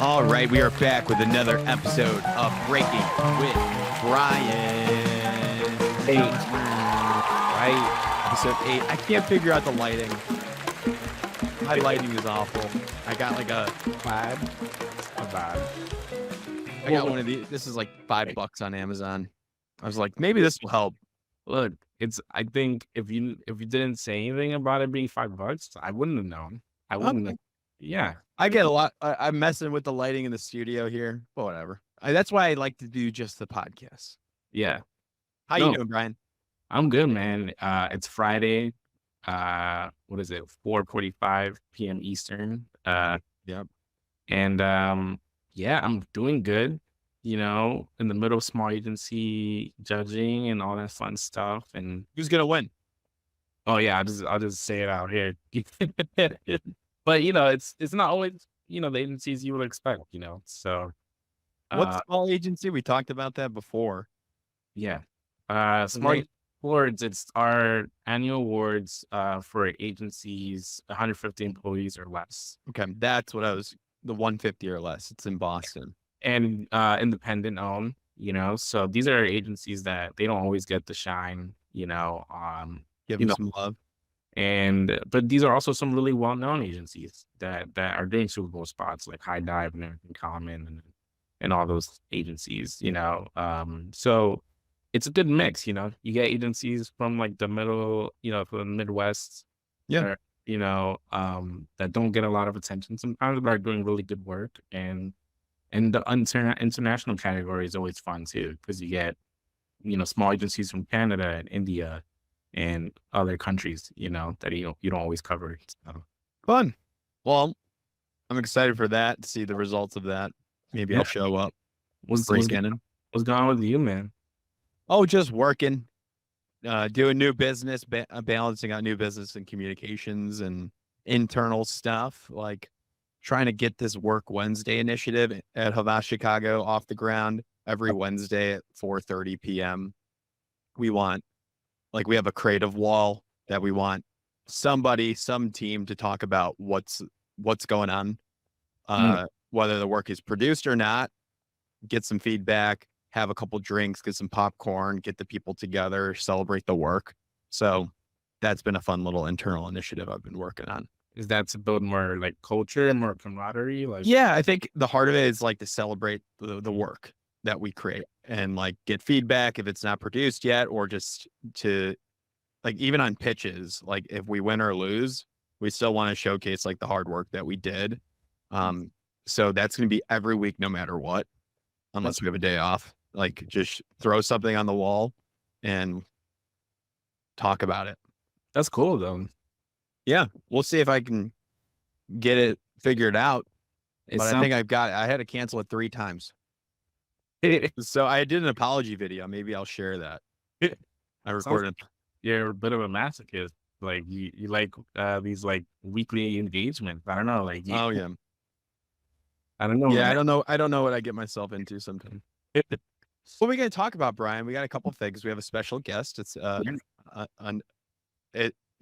All right, we are back with another episode of Breaking with Brian. 8, right? Episode 8. I can't figure out the lighting. My lighting is awful. I got like a Plaid. Not bad. I got one of these. This is like $5 on Amazon. I was like, maybe this will help. Look, I think if you didn't say anything about it being $5, I wouldn't have known. I wouldn't have. Yeah. I get a lot. I'm messing with the lighting in the studio here, but whatever. That's why I like to do just the podcast. Yeah. How you doing, Brian? I'm good, man. It's Friday. What is it? 4:45 p.m. Eastern. Yep. And yeah, I'm doing good. You know, in the middle of small agency judging and all that fun stuff. And who's gonna win? Oh yeah, I'll just say it out here. But you know, it's not always, you know, the agencies you would expect, you know. So what small agency? We talked about that before. Yeah. Smart Awards, it's our annual awards for agencies 150 employees or less. Okay, that's what the 150 or less. It's in Boston. And independent owned, you know. So these are agencies that they don't always get the shine, you know. Give them some love. But these are also some really well-known agencies that are doing Super Bowl spots like High Dive and American Common and all those agencies, you know. So it's a good mix, you know. You get agencies from like the middle, you know, from the Midwest, yeah, you know, that don't get a lot of attention sometimes, but are doing really good work. And the international category is always fun too, because you get, you know, small agencies from Canada and India and other countries, you know, that you don't always cover. So. Fun. Well, I'm excited for that, to see the results of that. Maybe I'll show up. What's going on with you, man? Oh, just working, doing new business, balancing out new business and communications and internal stuff, like trying to get this Work Wednesday initiative at Havas Chicago off the ground every Wednesday at 4:30 p.m. We have a creative wall that we want some team to talk about what's going on, whether the work is produced or not, get some feedback, have a couple drinks, get some popcorn, get the people together, celebrate the work. So that's been a fun little internal initiative I've been working on. Is that to build more like culture and more camaraderie? Like, yeah, I think the heart of it is like to celebrate the work that we create and like get feedback if it's not produced yet, or just to like, even on pitches, like if we win or lose, we still want to showcase like the hard work that we did. So that's going to be every week, no matter what, unless we have a day off, like just throw something on the wall and talk about it. That's cool though. Yeah. We'll see if I can get it figured out. But I think I had to cancel it 3 times. So I did an apology video. Maybe I'll share that. I recorded. You're a bit of a masochist. Like you like these like weekly engagements. I don't know. Like oh yeah. I don't know. Yeah, I don't know. I don't know what I get myself into sometimes. What are we going to talk about, Brian? We got a couple things. We have a special guest. It's Can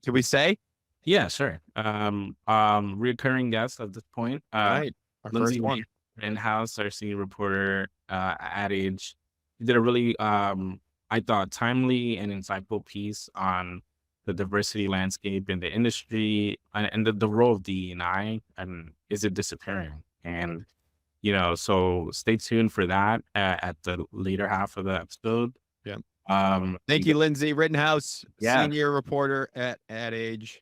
we say? Yeah, sure. Recurring guest at this point. Right. Our Lindsay first one. Rittenhouse, our senior reporter at Age. He did a really I thought timely and insightful piece on the diversity landscape in the industry and the role of DE&I, and is it disappearing? And, you know, so stay tuned for that at the later half of the episode. Yeah. Thank you, Lindsay Rittenhouse, senior reporter at Age.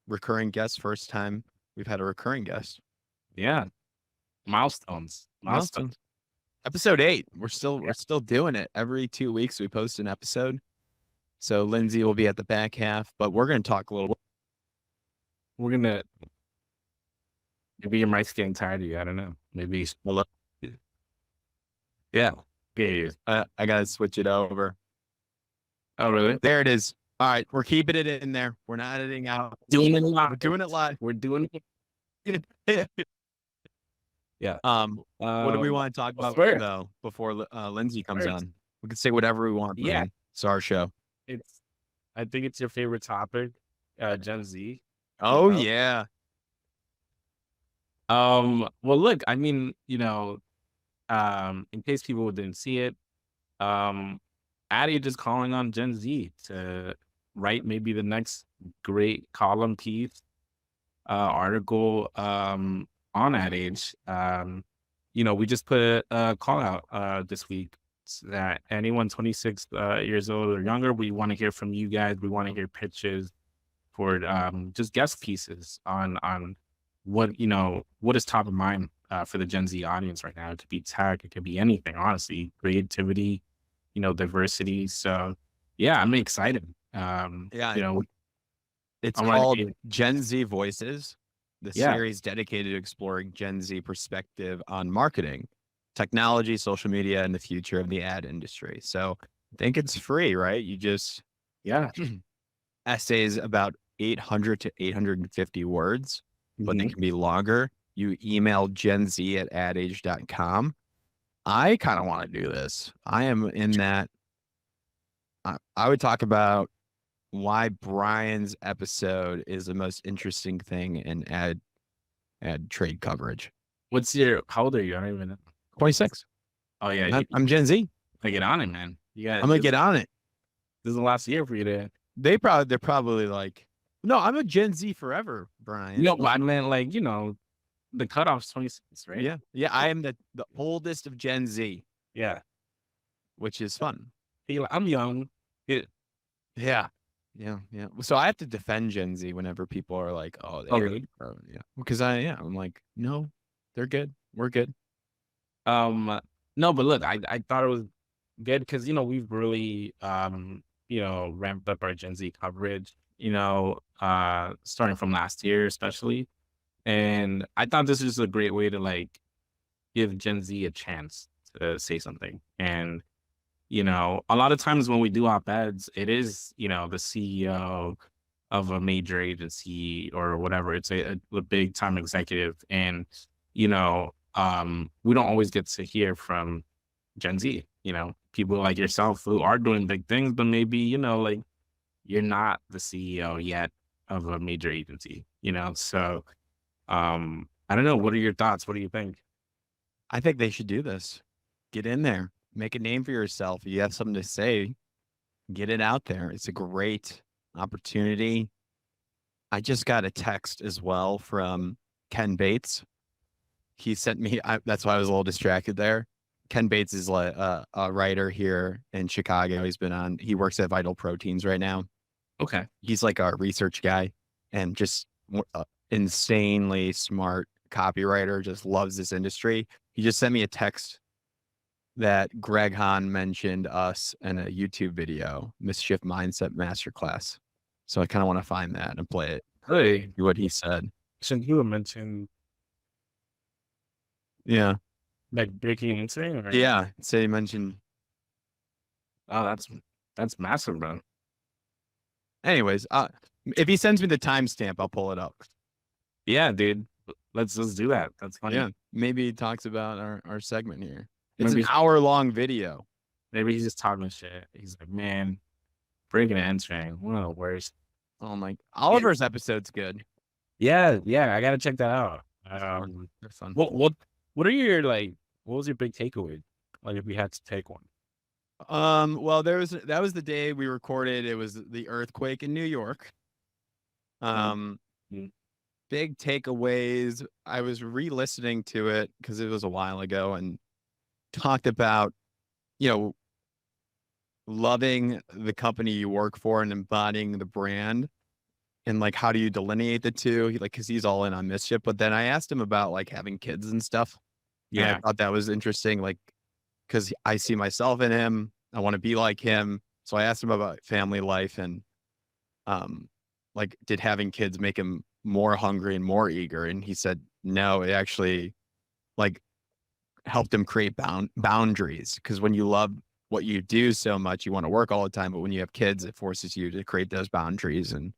Recurring guest, first time we've had a recurring guest. Yeah. Milestones. Episode 8. We're still doing it. Every 2 weeks we post an episode. So Lindsay will be at the back half, but we're going to talk a little bit. We're going to, maybe your mic's getting tired of you. I don't know. Maybe. Yeah. I got to switch it over. Oh, really? There it is. All right. We're keeping it in there. We're not editing out. Doing it live. We're doing it live. We're doing it. Yeah. What do we want to talk about though before Lindsay comes on? We can say whatever we want. Yeah. It's our show. I think it's your favorite topic, Gen Z. Oh, yeah. Well, look, I mean, in case people didn't see it, um, Adage is calling on Gen Z to write maybe the next great column piece, article, on Adage. We just put a call out this week that anyone 26 years old or younger, we want to hear from you guys. We want to hear pitches for just guest pieces on what is top of mind for the Gen Z audience right now. It could be tech, it could be anything, honestly, creativity, diversity. So yeah, I'm excited. Yeah, it's I want called to, Gen Z Voices, the yeah, series dedicated to exploring Gen Z perspective on marketing, technology, social media, and the future of the ad industry. So I think it's free, right? You just yeah. essays about 800 to 850 words, but they Mhm. can be longer. You email genz at adage.com. I kind of want to do this. I am in that. I would talk about why Brian's episode is the most interesting thing in ad trade coverage. How old are you? I don't even know. 26. Oh yeah, I'm Gen Z. gotta get on it, man. I'm gonna get on it. This is the last year for you to. They're probably like, no, I'm a Gen Z forever, Brian. No, but I meant like, the cutoff's 26, right? Yeah. Yeah. I am the oldest of Gen Z, Yeah. which is fun. I'm young. Yeah. Yeah. Yeah. Yeah. So I have to defend Gen Z whenever people are like, oh, Oh, they're, really? yeah. Because I'm like, no, they're good. We're good. No, but look, I thought it was good because we've really ramped up our Gen Z coverage, starting from last year especially. And I thought this is a great way to like give Gen Z a chance to say something. And a lot of times when we do op-eds, it is, the CEO of a major agency or whatever. It's a big time executive. And, we don't always get to hear from Gen Z, people like yourself who are doing big things, but maybe, like you're not the CEO yet of a major agency, So I don't know. What are your thoughts? What do you think? I think they should do this. Get in there, make a name for yourself. You have something to say, get it out there. It's a great opportunity. I just got a text as well from Ken Bates. He sent me, that's why I was a little distracted there. Ken Bates is like a writer here in Chicago. He works at Vital Proteins right now. Okay. He's like a research guy and just insanely smart copywriter, just loves this industry. He just sent me a text that Greg Hahn mentioned us in a YouTube video, Mischief Mindset Masterclass. So I kind of want to find that and play it. Hey, What he said. shouldn't you have mentioned Yeah. like breaking into it? Or? Yeah. So he mentioned. Oh, that's massive, bro. Anyways, if he sends me the timestamp, I'll pull it up. Yeah, dude. Let's do that. That's funny. Yeah. Maybe he talks about our segment here. It's Maybe an hour-long video. maybe he's just talking shit. He's like, man, breaking and entering, one of the worst. Oh my! Oliver's episode's good. Yeah, I gotta check that out. They're fun. What are your what was your big takeaway? Like if we had to take one. Well, that was the day we recorded. It was the earthquake in New York. Mm. Big takeaways. I was re-listening to it because it was a while ago and talked about, loving the company you work for and embodying the brand and like how do you delineate the two? Because he's all in on mischief. But then I asked him about like having kids and stuff. And I Yeah. thought that was interesting, like because I see myself in him. I want to be like him. So I asked him about family life and like did having kids make him more hungry and more eager? And he said no, it actually like helped him create boundaries because when you love what you do so much, you want to work all the time. But when you have kids, it forces you to create those boundaries and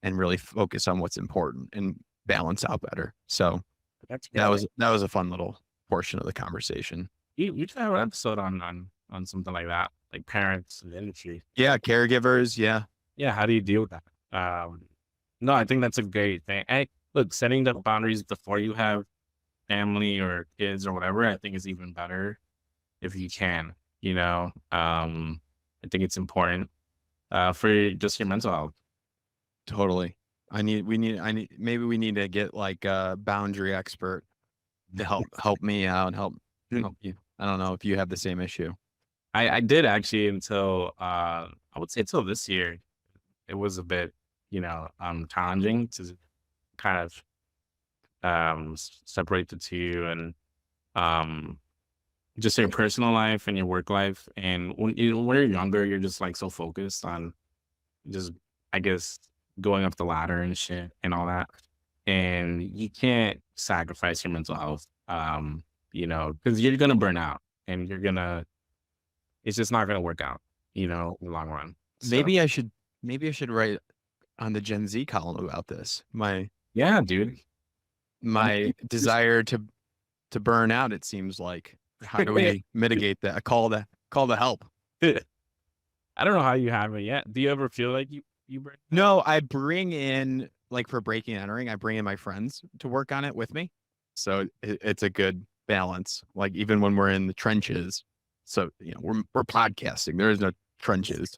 really focus on what's important and balance out better. So That's that good. was a fun little portion of the conversation. You should have an episode on something like that, like parents and industry. Yeah, caregivers. Yeah, Yeah, how do you deal with that? No, I think that's a great thing. Hey, look, setting the boundaries before you have family or kids or whatever, I think it's even better if you can, you know. I think it's important for just your mental health. Totally. Maybe we need to get like a boundary expert to help me out and help you. I don't know if you have the same issue. I did actually until I would say until this year. It was a bit, challenging to kind of separate the two and um just your personal life and your work life. And when you're younger, you're just like so focused on just, I guess, going up the ladder and shit and all that. And you can't sacrifice your mental health, because you're gonna burn out and it's just not gonna work out, in the long run. So Maybe I should maybe I should write on the Gen Z column about this. yeah, dude. My desire to burn out, it seems like. How do we mitigate that? A call to help. I don't know how you have it yet. Do you ever feel like you burn? No, I bring in like for breaking and entering, I bring in my friends to work on it with me. So it's a good balance. Like even when we're in the trenches. So, we're podcasting. There is no trenches.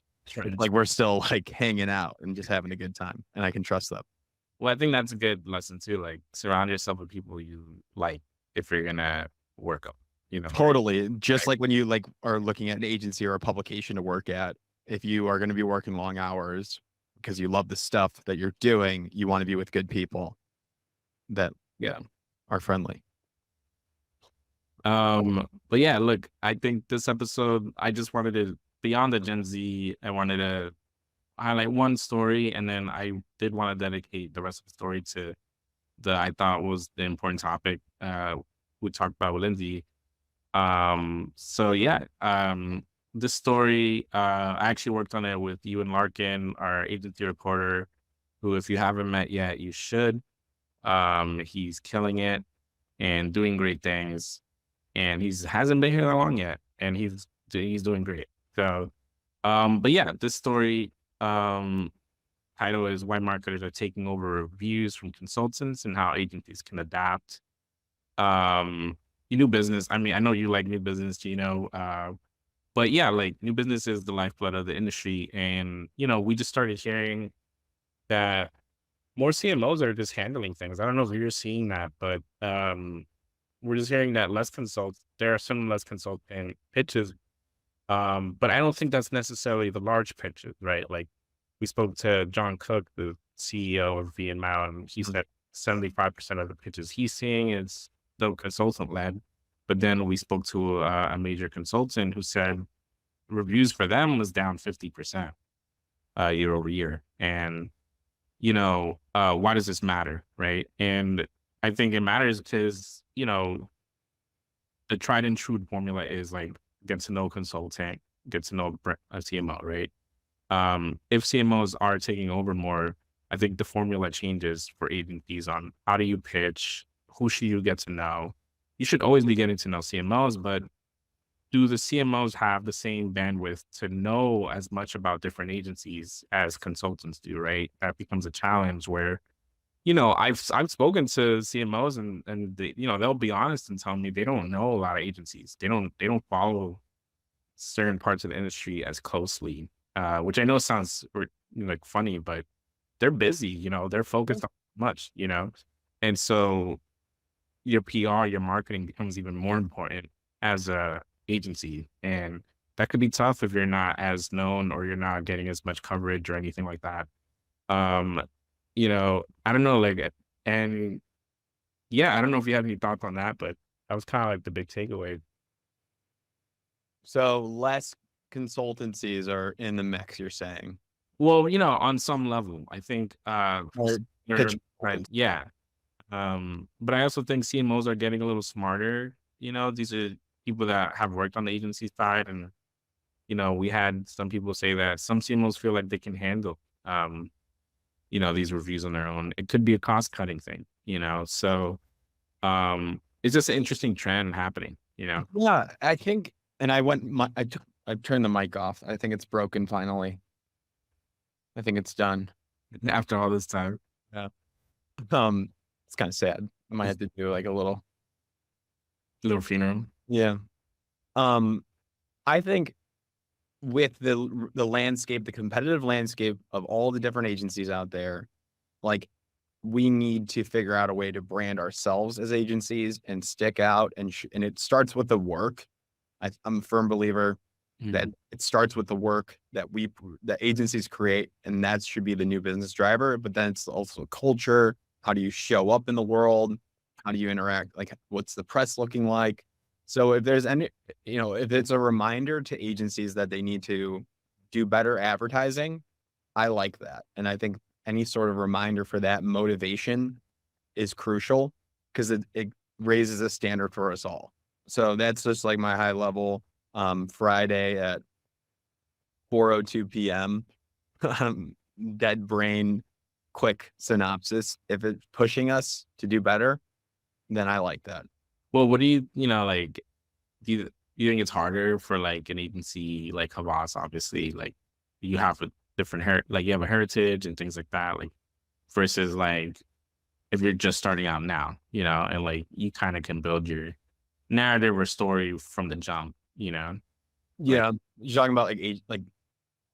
Like we're still like hanging out and just having a good time, and I can trust them. Well, I think that's a good lesson too. Like surround yourself with people you like if you're gonna work up, Totally. Just Right. like when you like are looking at an agency or a publication to work at, if you are going to be working long hours because you love the stuff that you're doing, you want to be with good people that Yeah. are friendly. But yeah, look, I think this episode, I just wanted to beyond the Gen Z, I wanted to highlight one story, and then I did want to dedicate the rest of the story to the I thought was the important topic we talked about with Lindsay. So yeah, this story, I actually worked on it with Ewan Larkin, our agency reporter, who, if you haven't met yet, you should. He's killing it and doing great things, and he's hasn't been here that long yet, and he's doing great. So, but yeah, this story title is "Why Marketers Are Taking Over Reviews from Consultants and How Agencies Can Adapt." New business. I mean, I know you like new business, Gino. But yeah, like new business is the lifeblood of the industry, and we just started hearing that more CMOs are just handling things. I don't know if you're seeing that, but we're just hearing that there are some less consulting pitches. But I don't think that's necessarily the large pitches, right? Like we spoke to John Cook, the CEO of VMO, and he said 75% of the pitches he's seeing is the consultant led. But then we spoke to a major consultant who said reviews for them was down 50% year over year. And, why does this matter? Right. And I think it matters because, the tried and true formula is like get to know consultant, get to know a CMO, right? If CMOs are taking over more, I think the formula changes for agencies on how do you pitch, who should you get to know. You should always be getting to know CMOs, but do the CMOs have the same bandwidth to know as much about different agencies as consultants do, right? That becomes a challenge where, I've spoken to CMOs and they, they'll be honest and tell me they don't know a lot of agencies. They don't follow certain parts of the industry as closely, which I know sounds like funny, but they're busy, they're focused on much, and so your PR, your marketing becomes even more important as a agency. And that could be tough if you're not as known or you're not getting as much coverage or anything like that. Um, I don't know, like, and yeah, I don't know if you have any thoughts on that, but that was kind of like the big takeaway. So less consultancies are in the mix, you're saying. Well, on some level, I think, Or they're- pitch right, yeah. But I also think CMOs are getting a little smarter. These are people that have worked on the agency side, and we had some people say that some CMOs feel like they can handle, these reviews on their own. It could be a cost cutting thing, So, it's just an interesting trend happening. Yeah, I think, and I turned the mic off. I think it's broken finally. I think it's done. After all this time. Yeah. It's kind of sad. I might have to do like a little Little funeral. Yeah. Um, I think with the landscape, the competitive landscape of all the different agencies out there, like we need to figure out a way to brand ourselves as agencies and stick out and it starts with the work. I'm a firm believer that it starts with the work that that agencies create, and that should be the new business driver. But then it's also culture. How do you show up in the world? How do you interact? Like, what's the press looking like? So if there's any, if it's a reminder to agencies that they need to do better advertising, I like that. And I think any sort of reminder for that motivation is crucial because it raises a standard for us all. So that's just like my high level Friday at 4:02 p.m. Dead brain quick synopsis. If it's pushing us to do better, then I like that. Well, what do you know, like, do you think it's harder for like an agency like Havas, obviously, like you have a different like you have a heritage and things like that, like versus like if you're just starting out now, and like you kind of can build your narrative or story from the jump, like, Yeah, you're talking about like like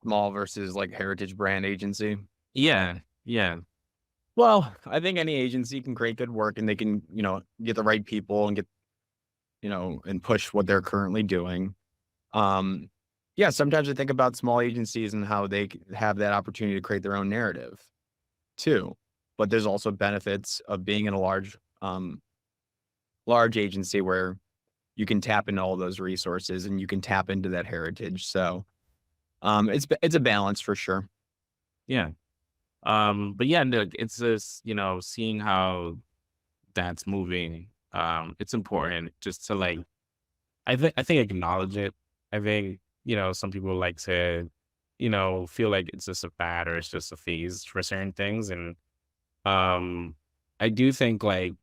small versus like heritage brand agency. yeah, yeah, Well, I think any agency can create good work and they can, get the right people and get, and push what they're currently doing. Um, yeah, sometimes I think about small agencies and how they have that opportunity to create their own narrative too. But there's also benefits of being in a large agency where you can tap into all those resources and you can tap into that heritage. So, it's a balance for sure. yeah. But yeah, no, it's just, seeing how that's moving. It's important just to like, I think acknowledge it. I think, some people like to, feel like it's just a fad or it's just a phase for certain things. And um, I do think like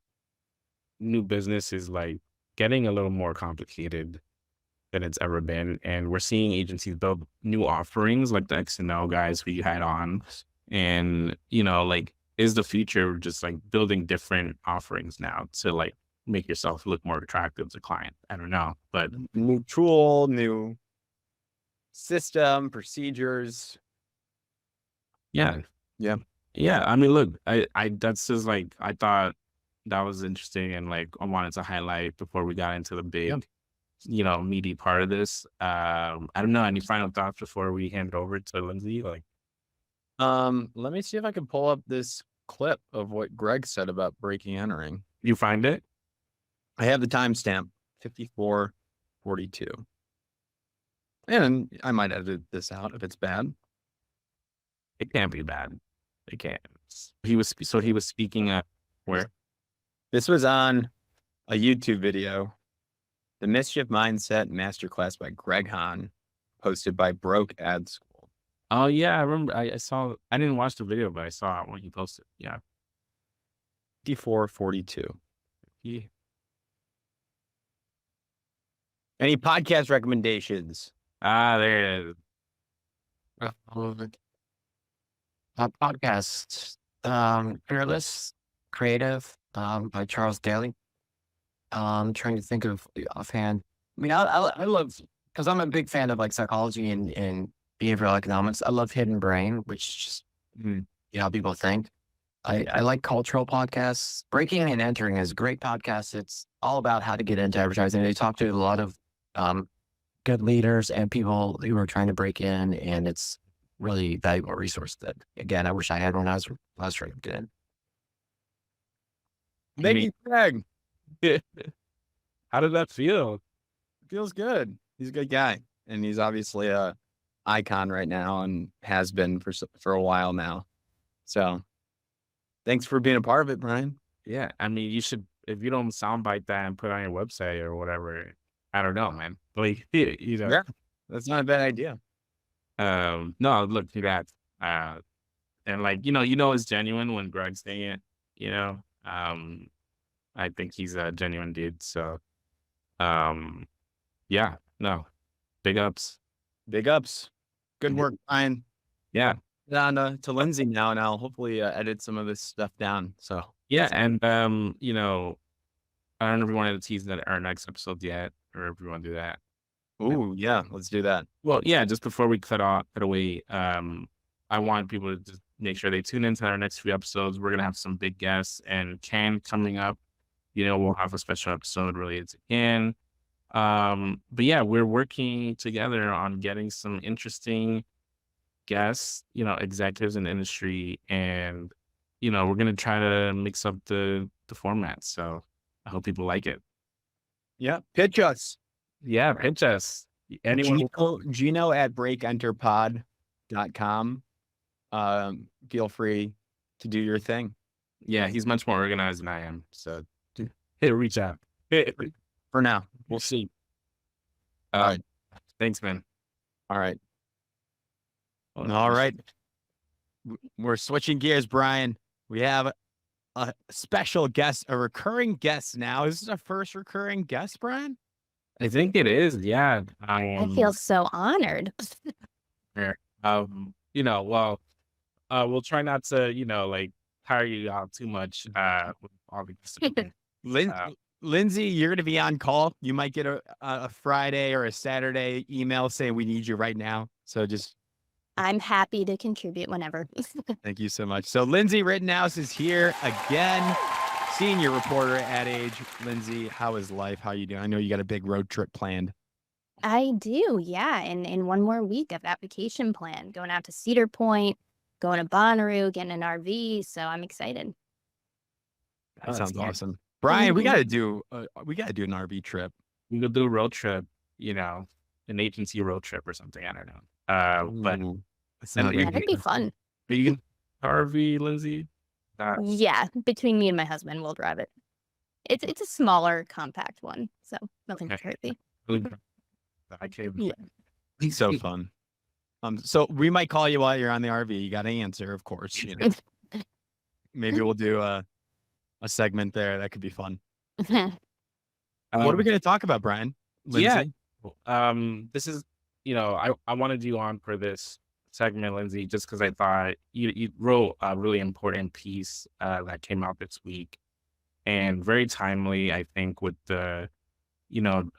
new business is like getting a little more complicated than it's ever been. And we're seeing agencies build new offerings like the X&O guys who you had on. And, like, is the future just like building different offerings now to like make yourself look more attractive to client? I don't know. But New tool, new system, procedures. yeah, Yeah. yeah. I mean, look, that's just like, I thought that was interesting. And like, I wanted to highlight before we got into the Yeah. big, meaty part of this. I don't know. Any final thoughts before we hand it over to Lindsay? Like, Let me see if I can pull up this clip of what Greg said about breaking entering. you find it? I have the timestamp 54:42. And I might edit this out if it's bad. It can't be bad. It can't. He was speaking at where? This was on a YouTube video, The Mischief Mindset Masterclass by Greg Hahn, posted by Broke Ad School. Oh yeah, I remember. I saw. I didn't watch the video, but I saw it when you posted. Yeah. 54:42. Yeah. Any podcast recommendations? Ah, there it is. Podcast, Fearless, Creative, by Charles Daly. Trying to think of offhand. I mean, I love, because I'm a big fan of like psychology and behavioral economics. I love Hidden Brain, which just, how people think. I like cultural podcasts. Breaking and Entering is a great podcast. It's all about how to get into advertising. They talk to a lot of good leaders and people who are trying to break in, and it's really valuable resource that, again, I wish I had when I was trying to get in. Thank you, Greg. How did that feel? Feels good. He's a good guy, and he's obviously a icon right now and has been for a while now. So, thanks for being a part of it, Brian. Yeah, I mean, you should, if you don't soundbite that and put it on your website or whatever. I don't know, man. Like, Yeah, that's not a bad idea. No, look, do that. And like, it's genuine when Greg's saying it, I think he's a genuine dude. So, yeah, no, big ups. Big ups. Good work, Brian. Yeah. On to Lindsay now, and I'll hopefully edit some of this stuff down. So Yeah. And, I don't know if we wanted to tease that our next episode yet, or if we want to do that. Ooh, yeah, let's do that. Well, yeah, just before we cut away, I want people to just make sure they tune into our next few episodes. We're gonna have some big guests, and Can coming up. We'll have a special episode related to Can. But yeah, we're working together on getting some interesting guests, executives in the industry, and we're gonna try to mix up the format. So I hope people like it. Yeah, pitch us. Yeah, pitch us. Anyone? Gino at breakenterpod.com. Feel free to do your thing. Yeah, he's much more organized than I am. So reach out. For now, we'll see. All right. Thanks, man. All right. All right. We're switching gears, Brian. We have a special guest, a recurring guest now. Is this our first recurring guest, Brian? I think it is. Yeah. I feel so honored. Well, we'll try not to, tire you out too much with all the Lindsay, you're going to be on call. You might get a Friday or a Saturday email saying we need you right now. So just I'm happy to contribute whenever. thank you so much. So Lindsay Rittenhouse is here again, senior reporter at Age. Lindsay, how is life? How you doing? I know you got a big road trip planned. I do, yeah. And in one more week of that vacation plan, going out to Cedar Point, going to Bonnaroo, getting an RV. So I'm excited. That sounds awesome. Brian, we got to do an RV trip. We could do a road trip, an agency road trip or something. I don't know. But That'd be fun. Are you can RV, Lindsay? Yeah, between me and my husband, we'll drive it. It's a smaller, compact one, so nothing crazy. I can't. Yeah. It's so fun. So we might call you while you're on the RV. You got to answer, of course. Maybe we'll do a segment there. That could be fun. What are we going to talk about, Brian? Lindsay? Yeah. This is, I wanted you on for this segment, Lindsay, just because I thought you wrote a really important piece that came out this week, and very timely, I think, with the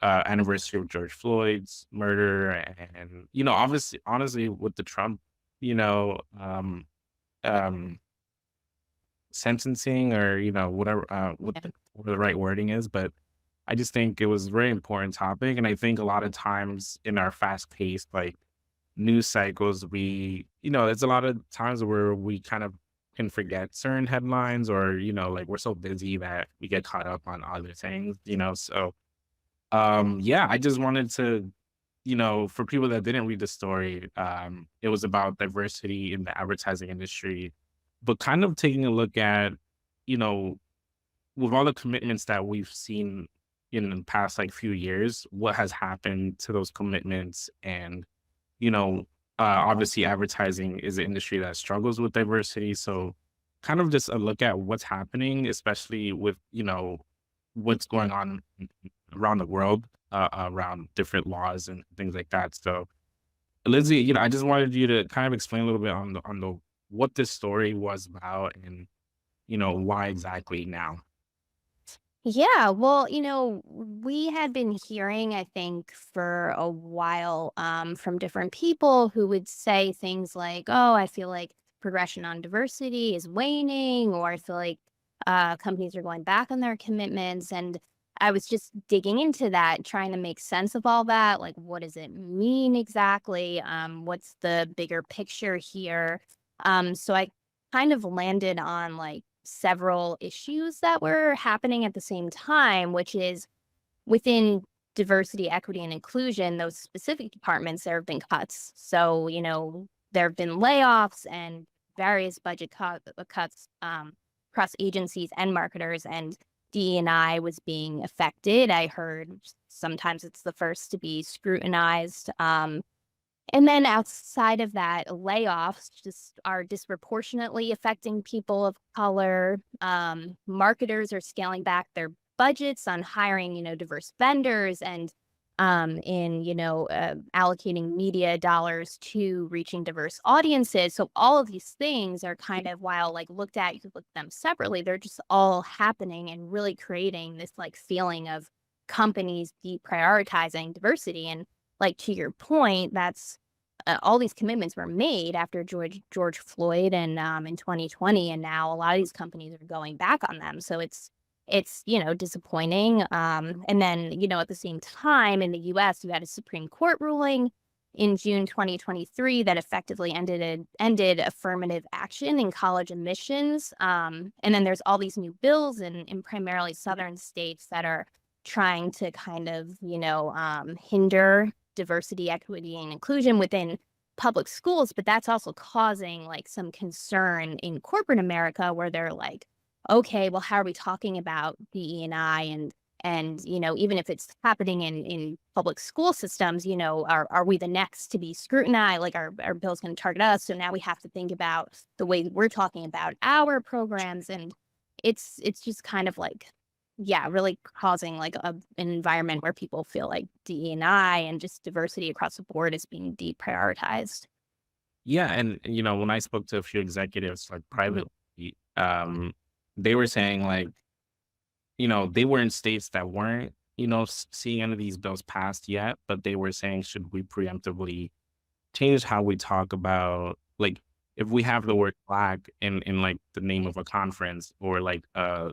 anniversary of George Floyd's murder, and honestly, with the Trump, sentencing, or whatever, what the right wording is, but I just think it was a very important topic, and I think a lot of times in our fast-paced news cycles, there's a lot of times where we kind of can forget certain headlines, or we're so busy that we get caught up on other things, so. I just wanted to, for people that didn't read the story, it was about diversity in the advertising industry, but kind of taking a look at, with all the commitments that we've seen in the past few years, what has happened to those commitments. And, obviously advertising is an industry that struggles with diversity. So kind of just a look at what's happening, especially with, what's going on around the world, around different laws and things like that. So, Lindsay, I just wanted you to kind of explain a little bit on the what this story was about, and why exactly now. Yeah, well, we had been hearing, I think, for a while, from different people who would say things like, "Oh, I feel like progression on diversity is waning," or "I feel like companies are going back on their commitments." And I was just digging into that, trying to make sense of all that. Like, what does it mean exactly? What's the bigger picture here? So I kind of landed on several issues that were happening at the same time, which is within diversity, equity, and inclusion, those specific departments, there have been cuts. So, there have been layoffs and various budget cuts across agencies and marketers, and DE&I was being affected. I heard sometimes it's the first to be scrutinized. And then outside of that, layoffs just are disproportionately affecting people of color. Marketers are scaling back their budgets on hiring, diverse vendors, and in, allocating media dollars to reaching diverse audiences. So all of these things are kind of, while like looked at, you could look at them separately, they're just all happening and really creating this like feeling of companies deprioritizing diversity. And like to your point, that's all these commitments were made after George Floyd and in 2020, and now a lot of these companies are going back on them. So it's disappointing. And then at the same time in the U.S. you had a Supreme Court ruling in June 2023 that effectively ended affirmative action in college admissions. And then there's all these new bills in primarily southern states that are trying to kind of hinder diversity, equity, and inclusion within public schools. But that's also causing like some concern in corporate America, where they're like, okay, well, how are we talking about DE&I and even if it's happening in public school systems, are we the next to be scrutinized? Like our bill's going to target us. So now we have to think about the way we're talking about our programs. And it's just kind of like, yeah, really causing like an environment where people feel like DE&I and just diversity across the board is being deprioritized. Yeah, and when I spoke to a few executives like privately, they were saying like, they were in states that weren't, seeing any of these bills passed yet, but they were saying, should we preemptively change how we talk about, like, if we have the word Black in like the name of a conference or like a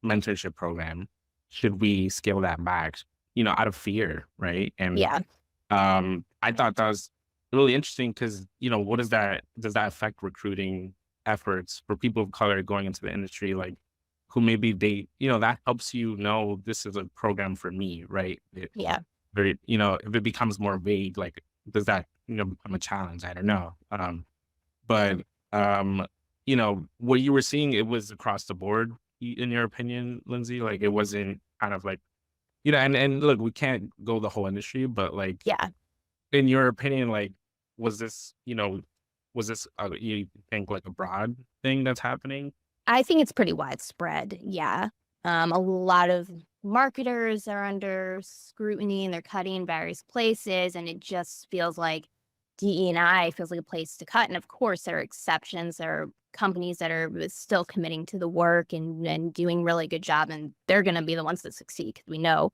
mentorship program, should we scale that back, out of fear, right? And Yeah. I thought that was really interesting because, what does that affect recruiting efforts for people of color going into the industry, like who maybe that helps this is a program for me, right? Yeah. Very, if it becomes more vague, like does that become a challenge? I don't know. But what you were seeing, it was across the board, in your opinion, Lindsay. Like it wasn't kind of like and look, we can't go the whole industry, but like Yeah. in your opinion, like was this you think like a broad thing that's happening? I think it's pretty widespread. Yeah. A lot of marketers are under scrutiny and they're cutting in various places. And it just feels like DE&I feels like a place to cut. And of course, there are exceptions. There are companies that are still committing to the work and doing really good job. And they're going to be the ones that succeed because we know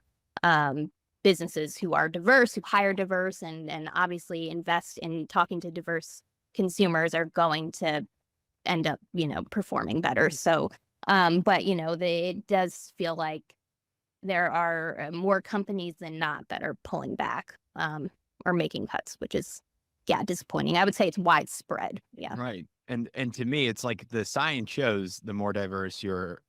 businesses who are diverse, who hire diverse, and obviously invest in talking to diverse consumers are going to end up, performing better. So, but, it does feel like there are more companies than not that are pulling back or making cuts, which is, yeah, disappointing. I would say it's widespread. Yeah. Right. And to me, it's like the science shows the more diverse your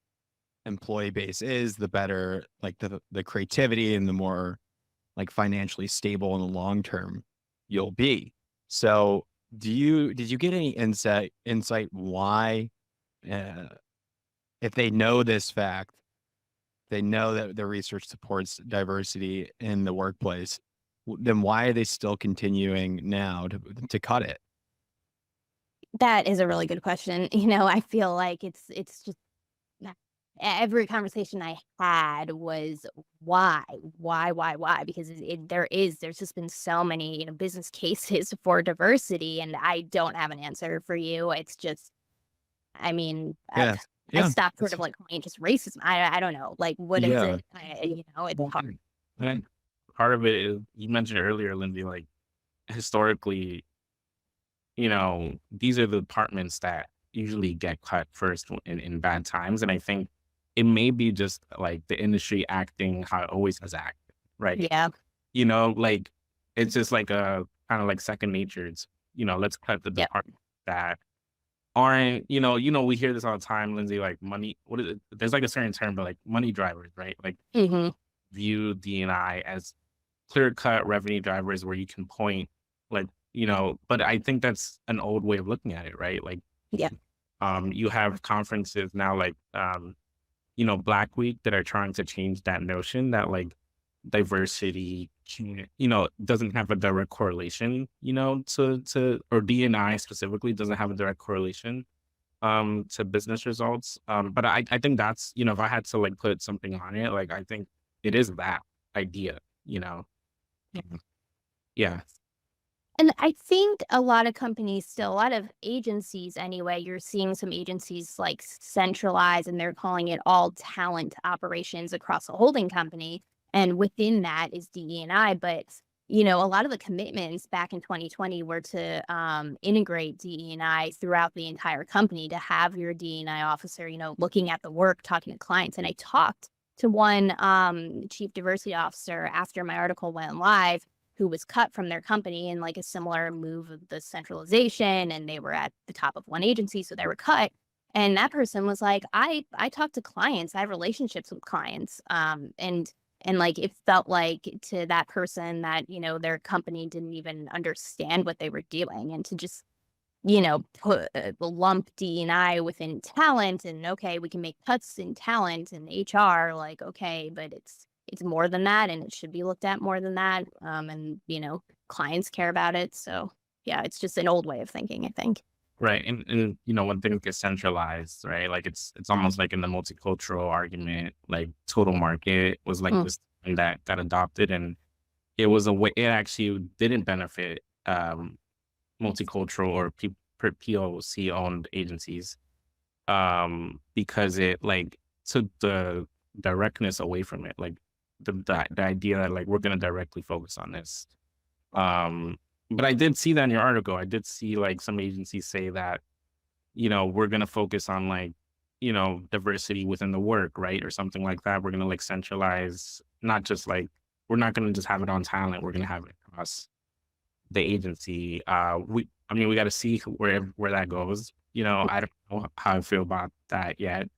employee base is, the better, like the creativity and the more like financially stable in the long term you'll be. So did you get any insight why, if they know this fact, they know that the research supports diversity in the workplace, then why are they still continuing now to cut it? That is a really good question. I feel like it's just every conversation I had was why, because there's just been so many, business cases for diversity, and I don't have an answer for you. It's just, I mean, Yeah. I Yeah. stopped sort of like calling it just racism. I don't know, like what is Yeah. it? It's hard. And part of it is, you mentioned earlier, Lindsay, like historically, these are the departments that usually get cut first in bad times. And I think it may be just like the industry acting how it always has acted, right? Yeah. Like it's just like a kind of like second nature. It's, let's cut the Yep. department that aren't, we hear this all the time, Lindsay, like money, what is it? There's like a certain term, but like money drivers, right? Like Hmm. view DNI as clear cut revenue drivers where you can point like, but I think that's an old way of looking at it, right? Like, Yeah. you have conferences now like, Black Week that are trying to change that notion that like diversity, doesn't have a direct correlation, to or DNI specifically doesn't have a direct correlation to business results. But I think that's, if I had to like put something on it, like I think it is that idea, Yeah. And I think a lot of companies still, a lot of agencies anyway, you're seeing some agencies like centralize and they're calling it all talent operations across a holding company. And within that is DE&I. But, a lot of the commitments back in 2020 were to integrate DE&I throughout the entire company, to have your DE&I officer, looking at the work, talking to clients. And I talked to one chief diversity officer after my article went live, who was cut from their company in like a similar move of the centralization, and they were at the top of one agency, so they were cut. And that person was like, I talk to clients, I have relationships with clients, and like it felt like to that person that their company didn't even understand what they were doing, and to just put the lump D&I within talent, and okay, we can make cuts in talent and HR, like, okay, but it's more than that, and it should be looked at more than that. And clients care about it. So yeah, it's just an old way of thinking, I think. Right. And when things get centralized, right? Like it's almost like in the multicultural argument, like total market was like Mm. this thing that got adopted, and it was a way, it actually didn't benefit multicultural or POC owned agencies, because it like took the directness away from it. Like the idea that like we're gonna directly focus on this. But I did see that in your article. I did see like some agencies say that, we're gonna focus on like, diversity within the work, right? Or something like that. We're gonna like centralize, not just like we're not gonna just have it on talent, we're gonna have it across the agency. We gotta see where that goes. I don't know how I feel about that yet.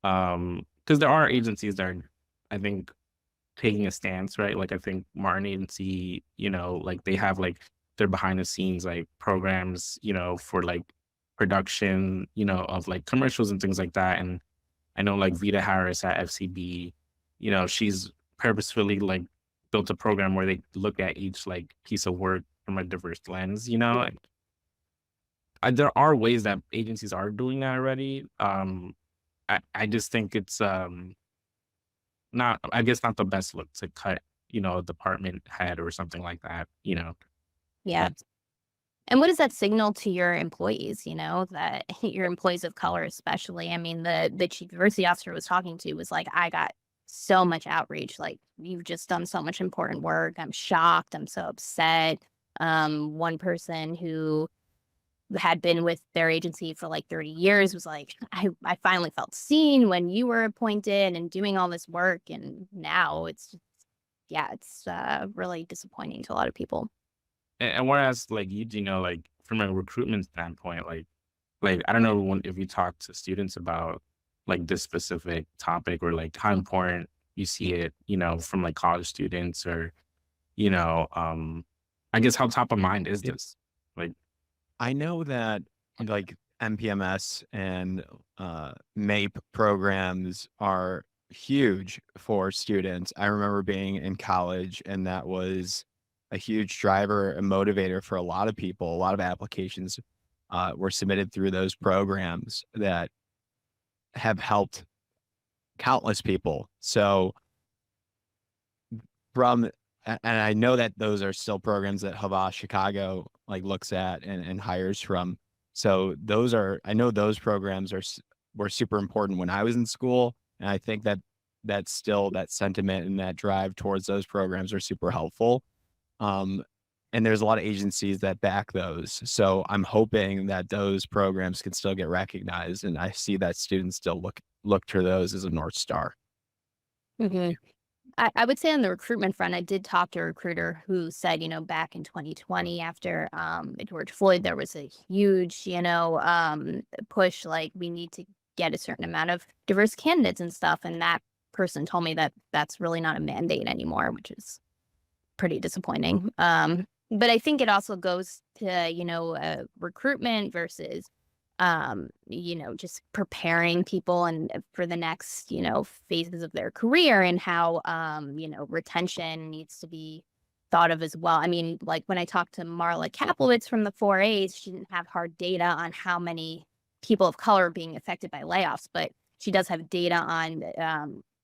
Because there are agencies that are, I think, taking a stance, right? Like I think Martin Agency, like they have like their behind the scenes like programs, for like production, of like commercials and things like that. And I know like Vita Harris at FCB, she's purposefully like built a program where they look at each like piece of work from a diverse lens, there are ways that agencies are doing that already. I just think it's not, I guess, not the best look to cut, a department head or something like that. Yeah. And what does that signal to your employees, that your employees of color, especially? I mean, the chief diversity officer was talking to was like, I got so much outreach. Like, you've just done so much important work. I'm shocked. I'm so upset. One person who had been with their agency for like 30 years was like, I finally felt seen when you were appointed and doing all this work. And now it's really disappointing to a lot of people. And whereas like like from a recruitment standpoint, like I don't know if you talk to students about like this specific topic, or like how important you see it, from like college students, or I guess how top of mind is this? Like, I know that like MPMS and MAPE programs are huge for students. I remember being in college, and that was a huge driver and motivator for a lot of people. A lot of applications were submitted through those programs that have helped countless people. So and I know that those are still programs that Havas Chicago like looks at and hires from. So I know those programs were super important when I was in school. And I think that's still that sentiment and that drive towards those programs are super helpful. And there's a lot of agencies that back those. So I'm hoping that those programs can still get recognized. And I see that students still look to those as a North Star. Mm-hmm. I would say on the recruitment front, I did talk to a recruiter who said, back in 2020 after George Floyd, there was a huge, push, like we need to get a certain amount of diverse candidates and stuff. And that person told me that that's really not a mandate anymore, which is pretty disappointing. But I think it also goes to, recruitment versus just preparing people and for the next, phases of their career, and how, retention needs to be thought of as well. I mean, like when I talked to Marla Kaplowitz from the 4As, she didn't have hard data on how many people of color are being affected by layoffs, but she does have data on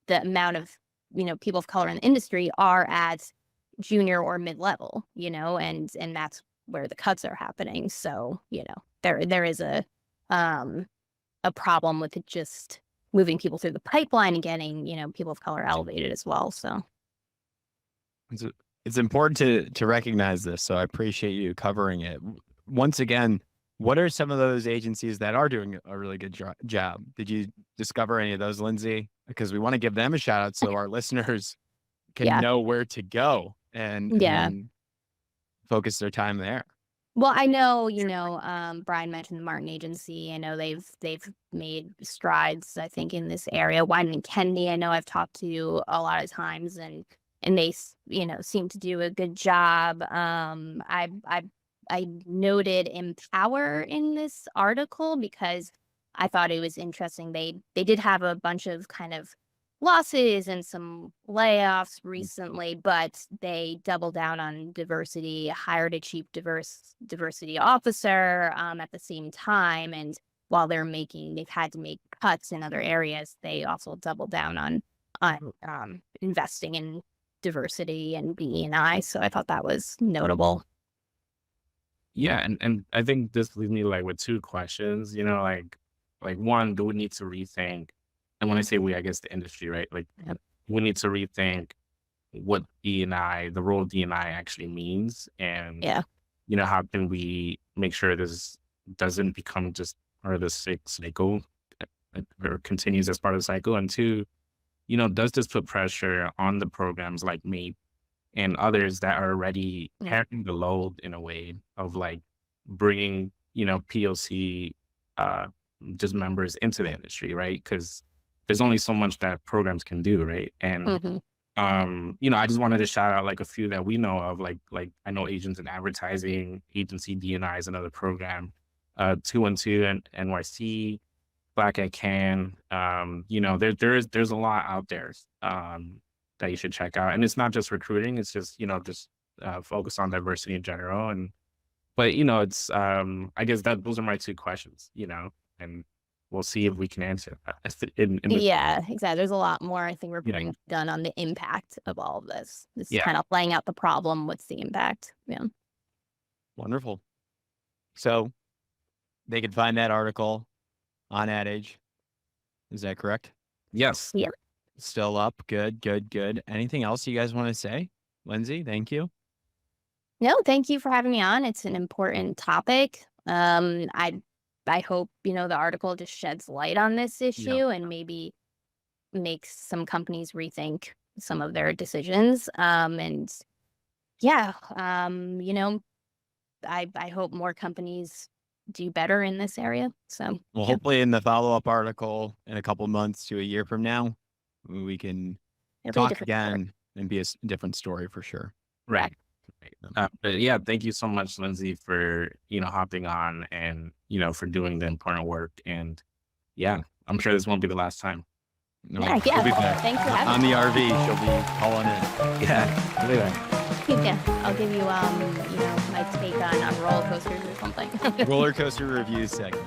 the amount of, people of color in the industry are at, junior or mid-level, and that's where the cuts are happening. So, there is a problem with it just moving people through the pipeline and getting, people of color elevated as well. So It's important to recognize this. So I appreciate you covering it. Once again, what are some of those agencies that are doing a really good job? Did you discover any of those, Lindsay? Because we want to give them a shout out so our listeners can Yeah. know where to go and Yeah. focus their time there. Well, I know, Brian mentioned the Martin Agency. I know they've made strides, I think, in this area. Wyden and Kennedy, I know I've talked to a lot of times, and they, seem to do a good job. I noted Empower in this article because I thought it was interesting. They did have a bunch of kind of losses and some layoffs recently, but they doubled down on diversity, hired a chief diversity officer at the same time. And while they've had to make cuts in other areas, they also doubled down on investing in diversity and DE&I. So I thought that was notable. Yeah, and I think this leaves me like with two questions. Like one, do we need to rethink? And when I say we, I guess the industry, right? Like Yep. we need to rethink what DE&I, the role of DE&I actually means, and Yeah. how can we make sure this doesn't become just part of the cycle or continues as part of the cycle? And two, does this put pressure on the programs like MAPE and others that are already Yeah. carrying the load in a way of like bringing, POC just members into the industry, right? Because there's only so much that programs can do, right? And Mhm. I just wanted to shout out like a few that we know of, like I know Agents in Advertising, Agency DNI is another program, 212 and NYC, Black at Can. There's a lot out there that you should check out, and it's not just recruiting; it's just focus on diversity in general. But it's I guess that those are my two questions, and we'll see if we can answer that. Yeah, exactly. There's a lot more I think Yeah. being done on the impact of all of this. This Yeah. kind of laying out the problem. What's the impact? Yeah. Wonderful. So they can find that article on Ad Age. Is that correct? Yes. Yeah. Still up. Good. Anything else you guys want to say? Lindsay, thank you. No, thank you for having me on. It's an important topic. I hope, the article just sheds light on this issue and maybe makes some companies rethink some of their decisions. And yeah, I hope more companies do better in this area. So Well, yeah. hopefully in the follow-up article in a couple months to a year from now, we can It'll be a talk different story. again and be a different story for sure. Right. But yeah, thank you so much, Lindsay, for hopping on and for doing the important work. And yeah, I'm sure this won't be the last time. No, Yeah, she'll be back. thanks for On having the RV, she'll be calling in. Yeah. Anyway. me. Yeah, I'll give you my take on roller coasters or something. Roller coaster review segment.